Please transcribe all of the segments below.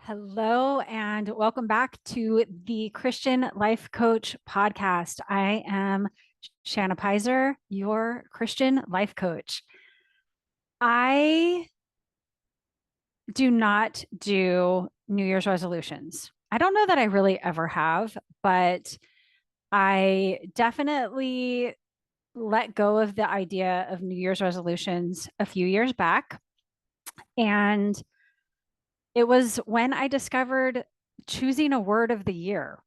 Hello, and welcome back to the Christian Life Coach podcast. I am Shanna, your Christian life coach. I do not do New Year's resolutions. I don't know that I really ever have, but I definitely let go of the idea of New Year's resolutions a few years back. And it was when I discovered choosing a word of the year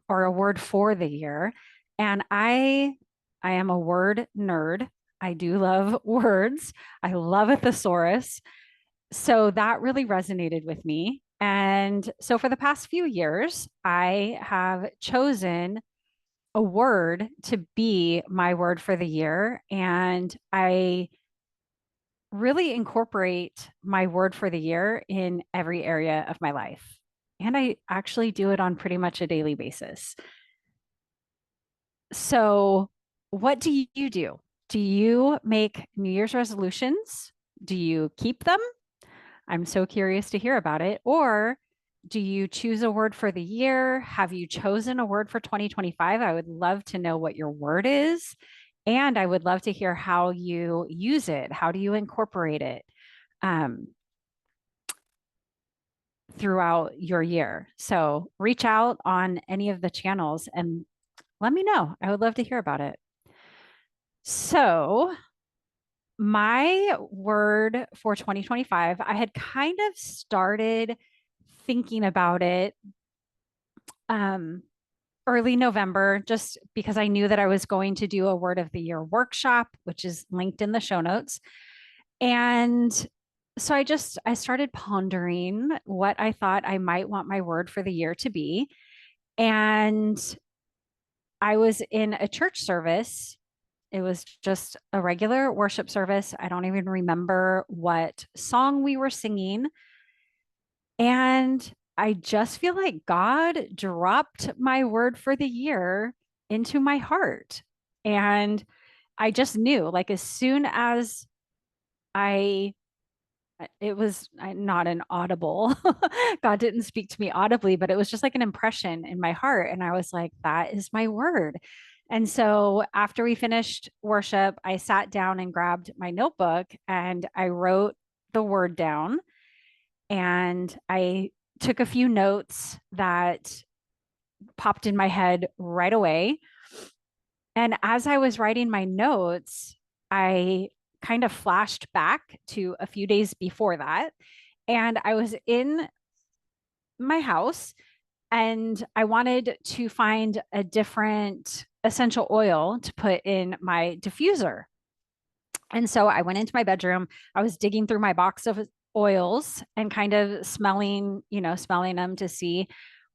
or a word for the year. And I am a word nerd. I do love words. I love a thesaurus. So that really resonated with me. And so for the past few years, I have chosen a word to be my word for the year. And I really incorporate my word for the year in every area of my life. And I actually do it on pretty much a daily basis. So, what do you do? Do you make New Year's resolutions? Do you keep them? I'm so curious to hear about it. Or do you choose a word for the year? Have you chosen a word for 2025? I would love to know what your word is. And I would love to hear how you use it. How do you incorporate it um, throughout your year? So reach out on any of the channels and let me know. I would love to hear about it. So, my word for 2025, I had kind of started thinking about it um, early November, just because I knew that I was going to do a word of the year workshop, which is linked in the show notes. And so I started pondering what I thought I might want my word for the year to be. And I was in a church service. It was just a regular worship service. I don't even remember what song we were singing. And I just feel like God dropped my word for the year into my heart. And I just knew, like, as soon as I, it was not an audible, God didn't speak to me audibly, but it was just like an impression in my heart. And I was like, that is my word. And so after we finished worship, I sat down and grabbed my notebook and I wrote the word down and I took a few notes that popped in my head right away. And as I was writing my notes, I kind of flashed back to a few days before that. And I was in my house and I wanted to find a different essential oil to put in my diffuser. And so I went into my bedroom. I was digging through my box of oils and kind of smelling them to see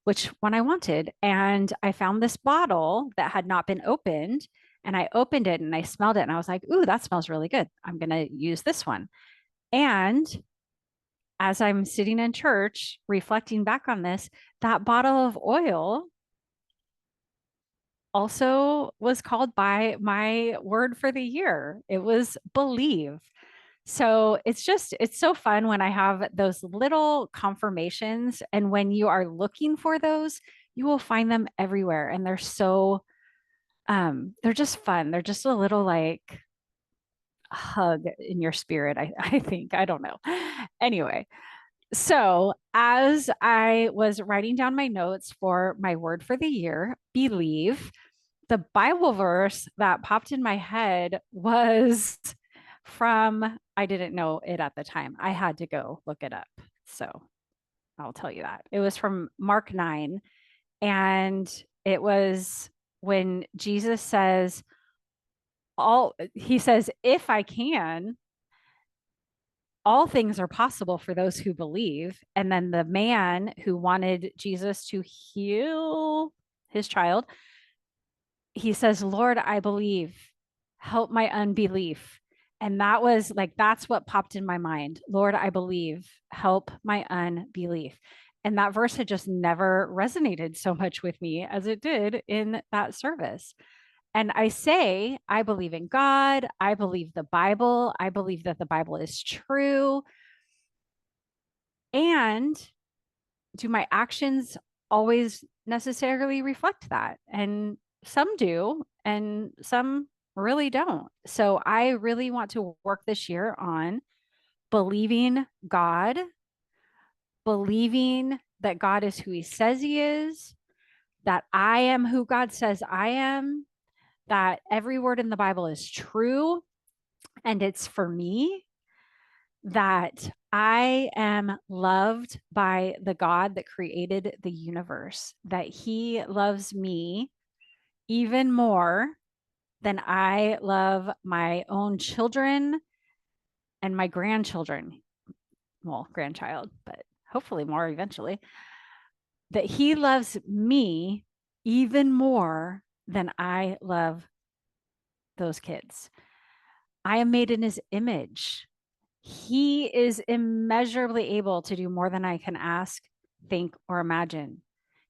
which one I wanted. And I found this bottle that had not been opened. And I opened it and I smelled it and I was like, ooh, that smells really good. I'm going to use this one. And as I'm sitting in church reflecting back on this, that bottle of oil also was called by my word for the year. It was believe. So it's so fun when I have those little confirmations. And when you are looking for those, you will find them everywhere. And they're just fun. They're just a little like hug in your spirit, I think. I don't know. Anyway, so as I was writing down my notes for my word for the year, believe, the Bible verse that popped in my head was from, I didn't know it at the time. I had to go look it up. So I'll tell you that. It was from Mark 9. And it was when Jesus says, he says, if I can, all things are possible for those who believe. And then the man who wanted Jesus to heal his child, he says, Lord, I believe, help my unbelief. And that was like, that's what popped in my mind. Lord, I believe, help my unbelief. And that verse had just never resonated so much with me as it did in that service. And I say, I believe in God. I believe the Bible. I believe that the Bible is true. And do my actions always necessarily reflect that? And some do, and some really don't. So I really want to work this year on believing God, believing that God is who he says he is, that I am who God says I am, that every word in the Bible is true and it's for me, that I am loved by the God that created the universe, that he loves me even more than I love my own children and my grandchildren. Well, grandchild, but hopefully more eventually. That he loves me even more than I love those kids. I am made in his image. He is immeasurably able to do more than I can ask, think, or imagine.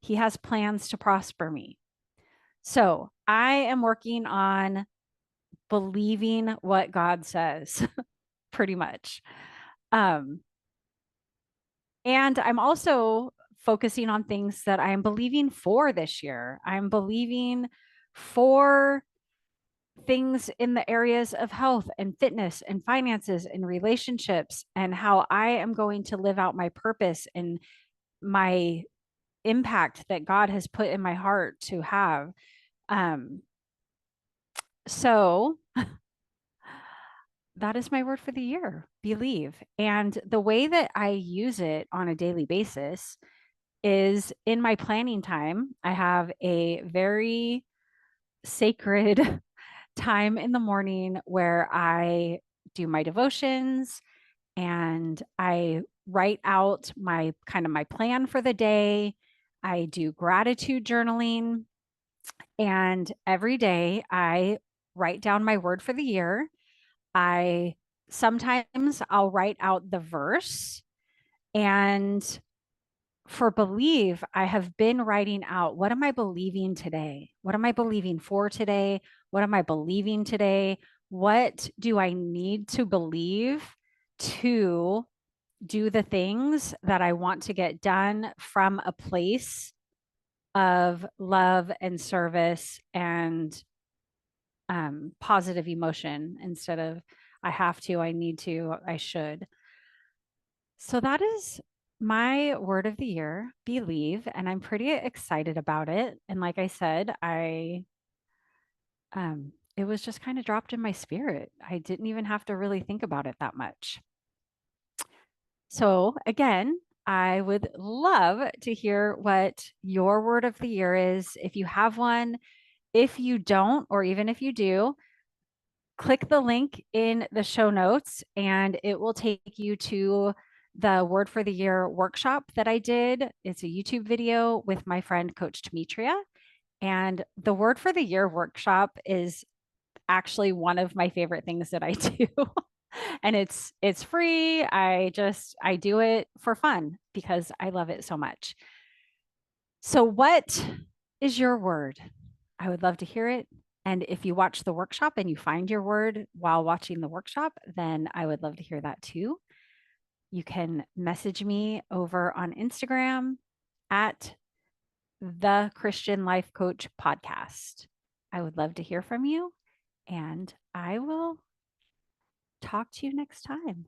He has plans to prosper me. So I am working on believing what God says, pretty much. Um, and I'm also focusing on things that I'm believing for this year. I'm believing for things in the areas of health and fitness and finances and relationships, and how I am going to live out my purpose and my impact that God has put in my heart to have. Um, so that is my word for the year, believe. And the way that I use it on a daily basis is in my planning time. I have a very sacred time in the morning where I do my devotions and I write out my kind of my plan for the day. I do gratitude journaling, and every day I write down my word for the year. I sometimes I'll write out the verse, and for believe, I have been writing out, what am I believing today? What am I believing for today? What am I believing today? What do I need to believe to do the things that I want to get done from a place of love and service and positive emotion, instead of I have to, I need to, I should. So that is my word of the year, believe, and I'm pretty excited about it. And like I said, it was just kind of dropped in my spirit. I didn't even have to really think about it that much. So again, I would love to hear what your word of the year is. If you have one, if you don't, or even if you do, click the link in the show notes and it will take you to the word for the year workshop that I did. It's a YouTube video with my friend Coach Demetria. And the word for the year workshop is actually one of my favorite things that I do. And it's free. I do it for fun because I love it so much. So what is your word? I would love to hear it. And if you watch the workshop and you find your word while watching the workshop, then I would love to hear that too. You can message me over on Instagram at the Christian Life Coach Podcast. I would love to hear from you, and I will talk to you next time.